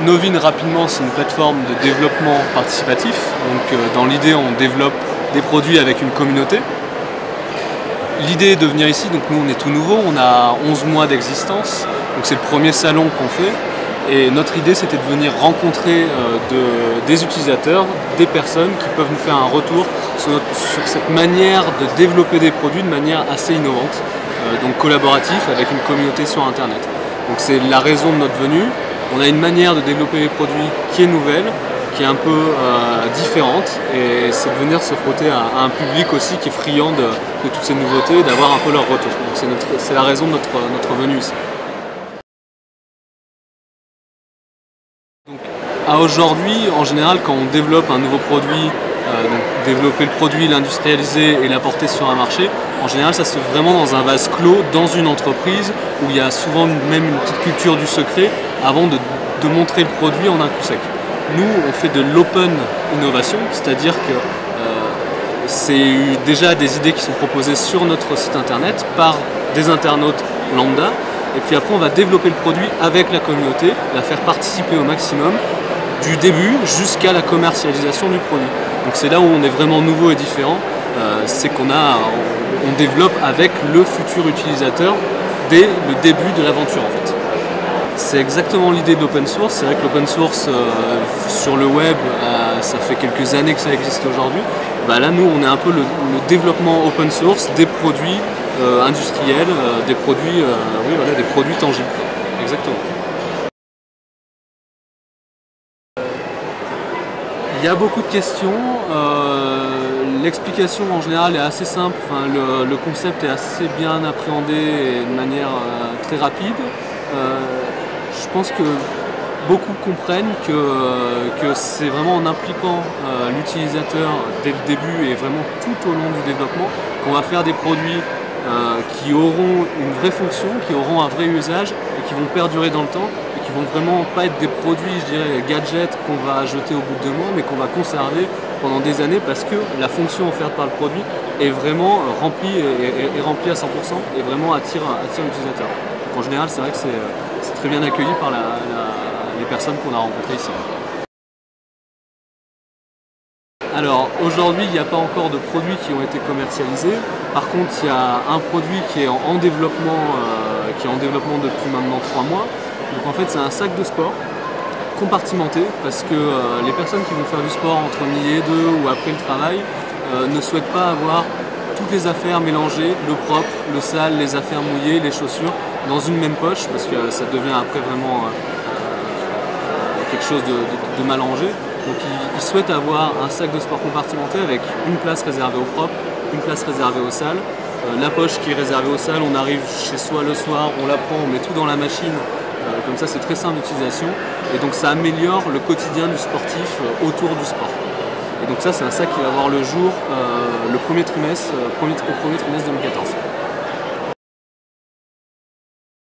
Novin, rapidement, c'est une plateforme de développement participatif. Donc, dans l'idée, on développe des produits avec une communauté. L'idée est de venir ici, donc nous on est tout nouveau, on a 11 mois d'existence, donc c'est le premier salon qu'on fait. Et notre idée c'était de venir rencontrer des utilisateurs, des personnes qui peuvent nous faire un retour sur cette manière de développer des produits de manière assez innovante, donc collaboratif avec une communauté sur internet. Donc c'est la raison de notre venue. On a une manière de développer les produits qui est nouvelle, qui est un peu différente, et c'est de venir se frotter à un public aussi qui est friand de toutes ces nouveautés et d'avoir un peu leur retour. Donc c'est la raison de notre venue ici. Donc, à aujourd'hui, en général, quand on développe un nouveau produit, donc développer le produit, l'industrialiser et l'apporter sur un marché, en général ça se fait vraiment dans un vase clos, dans une entreprise où il y a souvent même une petite culture du secret avant de montrer le produit en un coup sec. Nous, on fait de l'open innovation, c'est-à-dire que c'est déjà des idées qui sont proposées sur notre site internet par des internautes lambda, et puis après on va développer le produit avec la communauté, la faire participer au maximum, du début jusqu'à la commercialisation du produit. Donc c'est là où on est vraiment nouveau et différent, c'est qu'on développe avec le futur utilisateur dès le début de l'aventure en fait. C'est exactement l'idée de l'open source. C'est vrai que l'open source sur le web, ça fait quelques années que ça existe aujourd'hui. Là, nous, on est un peu le développement open source des produits industriels, des produits tangibles. Exactement. Il y a beaucoup de questions. L'explication en général est assez simple. Enfin, le concept est assez bien appréhendé et de manière très rapide. Je pense que beaucoup comprennent que c'est vraiment en impliquant l'utilisateur dès le début et vraiment tout au long du développement qu'on va faire des produits qui auront une vraie fonction, qui auront un vrai usage et qui vont perdurer dans le temps et qui vont vraiment pas être des produits, je dirais, gadgets qu'on va jeter au bout de 2 mois mais qu'on va conserver pendant des années parce que la fonction offerte par le produit est vraiment remplie à 100% et vraiment attire l'utilisateur. En général, c'est vrai que c'est très bien accueilli par les personnes qu'on a rencontrées ici. Alors aujourd'hui, il n'y a pas encore de produits qui ont été commercialisés. Par contre, il y a un produit qui est en développement, depuis maintenant 3 mois. Donc en fait, c'est un sac de sport compartimenté parce que les personnes qui vont faire du sport entre midi et 2 ou après le travail ne souhaitent pas avoir toutes les affaires mélangées, le propre, le sale, les affaires mouillées, les chaussures, dans une même poche, parce que ça devient après vraiment quelque chose de mal rangé. Donc ils souhaitent avoir un sac de sport compartimenté avec une place réservée au propre, une place réservée au sale. La poche qui est réservée au sale, on arrive chez soi le soir, on la prend, on met tout dans la machine. Comme ça c'est très simple d'utilisation. Et donc ça améliore le quotidien du sportif autour du sport. Et donc ça c'est un sac qui va voir le jour au premier trimestre 2014.